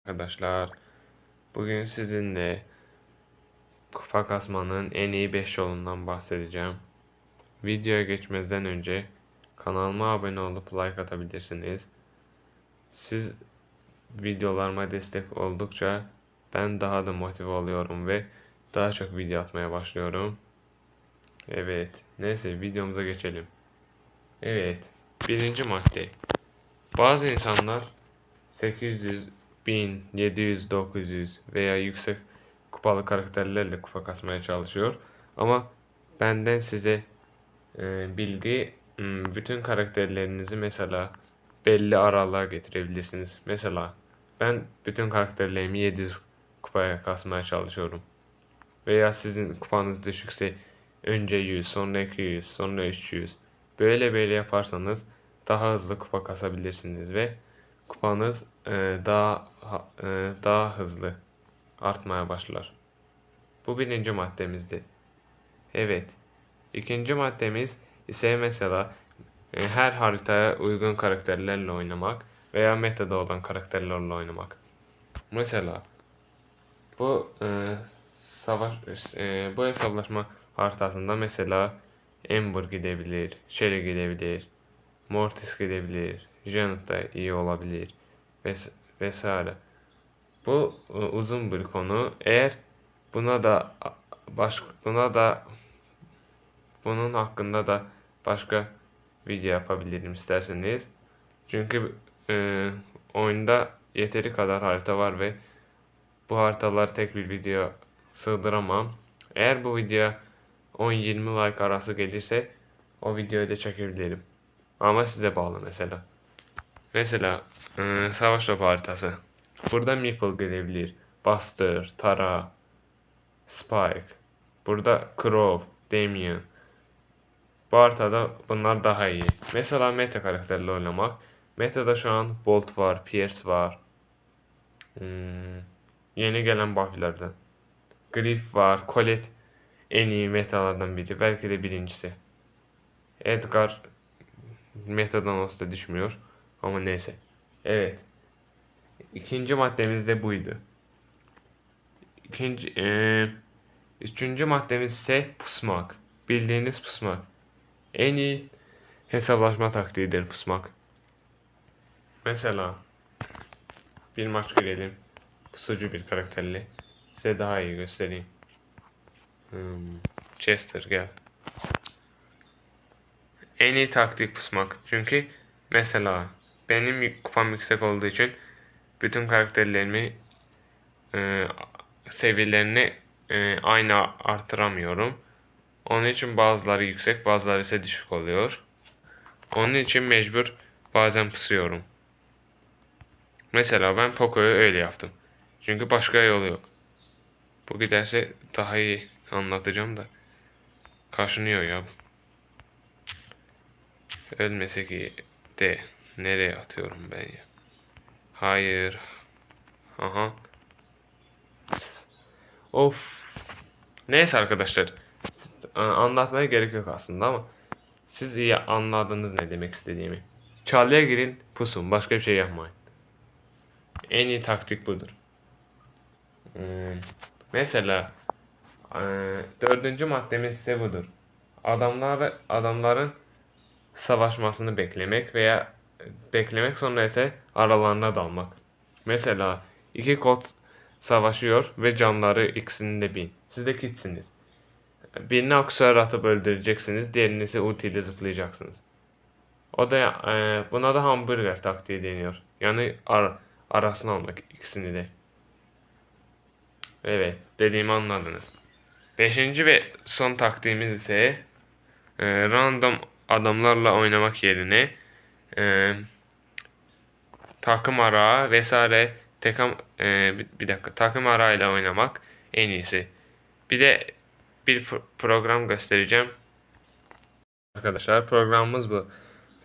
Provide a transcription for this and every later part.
Arkadaşlar, bugün sizinle kupa kasmanın en iyi 5 yolundan bahsedeceğim. Videoya geçmeden önce kanalıma abone olup like atabilirsiniz. Siz videolarıma destek oldukça ben daha da motive oluyorum ve daha çok video atmaya başlıyorum. Evet, neyse videomuza geçelim. Evet, birinci madde. Bazı insanlar 800, 1000, 700, 900 veya yüksek kupalı karakterlerle kupa kasmaya çalışıyor. Ama benden size bilgi, bütün karakterlerinizi mesela belli aralığa getirebilirsiniz. Mesela ben bütün karakterlerimi 700 kupaya kasmaya çalışıyorum. Veya sizin kupanız düşükse önce 100, sonra 200, sonra 300. Böyle yaparsanız daha hızlı kupa kasabilirsiniz ve kupanız daha hızlı artmaya başlar. Bu birinci maddemizdi. Evet. İkinci maddemiz ise mesela her haritaya uygun karakterlerle oynamak veya metada olan karakterlerle oynamak. Mesela bu bu hesaplaşma haritasında mesela Ember gidebilir, Shelly gidebilir, Mortis gidebilir, Janet da iyi olabilir vesaire. Bu uzun bir konu. Eğer buna da buna da bunun hakkında da başka video yapabilirim isterseniz. Çünkü oyunda yeteri kadar harita var ve bu haritaları tek bir video sığdıramam. Eğer bu video 10-20 like arası gelirse o videoyu da çekebilirim. Ama size bağlı mesela. Mesela savaş topu haritası. Burada Meeple gelebilir. Buster, Tara, Spike. Burada Crow, Damien. Bu haritada bunlar daha iyi. Mesela meta karakterle oynamak. Meta'da şu an Bolt var, Pierce var. Yeni gelen buff'lardan. Griff var, Colette en iyi metalardan biri. Belki de birincisi. Edgar metadan olsa da düşmüyor. Ama neyse. Evet. İkinci maddemiz de buydu. Üçüncü maddemiz ise pusmak. Bildiğiniz pusmak. En iyi hesaplaşma taktiğidir pusmak. Mesela bir maç girelim. Pusucu bir karakterle. Size daha iyi göstereyim. Chester gel. En iyi taktik pusmak. Çünkü mesela benim kupam yüksek olduğu için bütün karakterlerimi e, seviyelerini aynı artıramıyorum. Onun için bazıları yüksek, bazıları ise düşük oluyor. Onun için mecbur bazen pusuyorum. Mesela ben Poco'yu öyle yaptım. Çünkü başka yolu yok. Bu giderse daha iyi anlatacağım da. Kaşınıyor ya. Ölmesek iyi de nereye atıyorum ben ya? Hayır. Aha. Of. Neyse arkadaşlar. Anlatmaya gerek yok aslında ama siz iyi anladınız ne demek istediğimi. Çalıya girin, pusun. Başka bir şey yapmayın. En iyi taktik budur. Mesela dördüncü maddemiz ise budur. Adamların savaşmasını beklemek veya beklemek sonra ise aralarına dalmak. Mesela iki kod savaşıyor ve canları ikisinin de 1000. Siz de kitsiniz. Birini aksesuar atıp öldüreceksiniz, diğerini ise ulti ile zıplayacaksınız. O da buna da hamburger taktiği deniyor. Yani arasına almak ikisini de. Evet, dediğimi anladınız. Beşinci ve son taktiğimiz ise random adamlarla oynamak yerine e, takım ara vesaire bir dakika takım arayla oynamak en iyisi. Bir de bir program göstereceğim. Arkadaşlar programımız bu.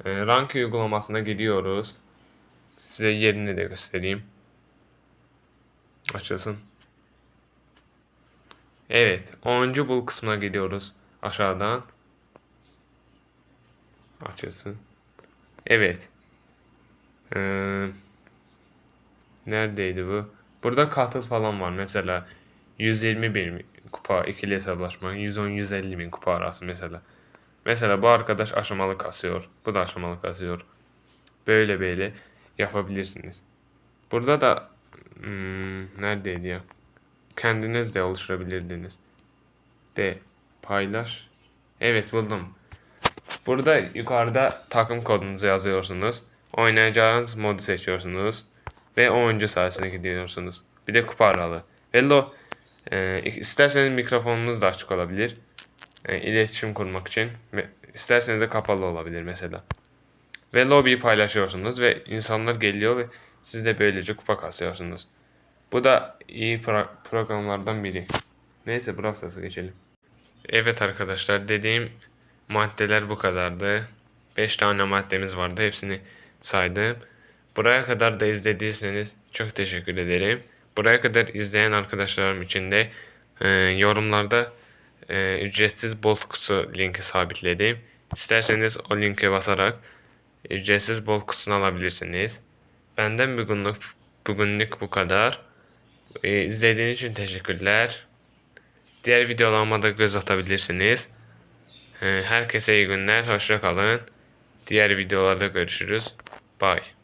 Rank uygulamasına gidiyoruz. Size yerini de göstereyim. Açılsın. Evet, 10. bul kısmına gidiyoruz aşağıdan. Açılsın. Evet. Ee, Neredeydi bu? Burada katıl falan var. Mesela 120 bin kupa ikili hesaplaşma, 110-150 bin kupa arası mesela. Mesela bu arkadaş aşamalı kasıyor. Bu da aşamalı kasıyor. Böyle böyle yapabilirsiniz. Burada da neredeydi ya? Kendiniz de oluşturabilirdiniz. De paylaş. Evet, buldum. Burada yukarıda takım kodunuzu yazıyorsunuz. Oynayacağınız modu seçiyorsunuz. Ve oyuncu sayısına gidiyorsunuz. Bir de kupa aralığı. Hello. İsterseniz mikrofonunuz da açık olabilir. İletişim kurmak için. Ve isterseniz de kapalı olabilir mesela. Ve lobiyi paylaşıyorsunuz ve insanlar geliyor ve siz de böylece kupa kasıyorsunuz. Bu da iyi programlardan biri. Neyse, Brawl Stars'a geçelim. Evet arkadaşlar, dediğim maddeler bu kadardı. 5 tane maddemiz vardı. Hepsini saydım. Buraya kadar da izlediyseniz çok teşekkür ederim. Buraya kadar izleyen arkadaşlarım için de yorumlarda ücretsiz bol kutusu linki sabitledim. İsterseniz o linke basarak ücretsiz bol kutusunu alabilirsiniz. Benden bugünlük bu kadar. İzlediğiniz için teşekkürler. Diğer videolarıma da göz atabilirsiniz. Herkese iyi günler. Hoşça kalın. Diğer videolarda görüşürüz. Bye.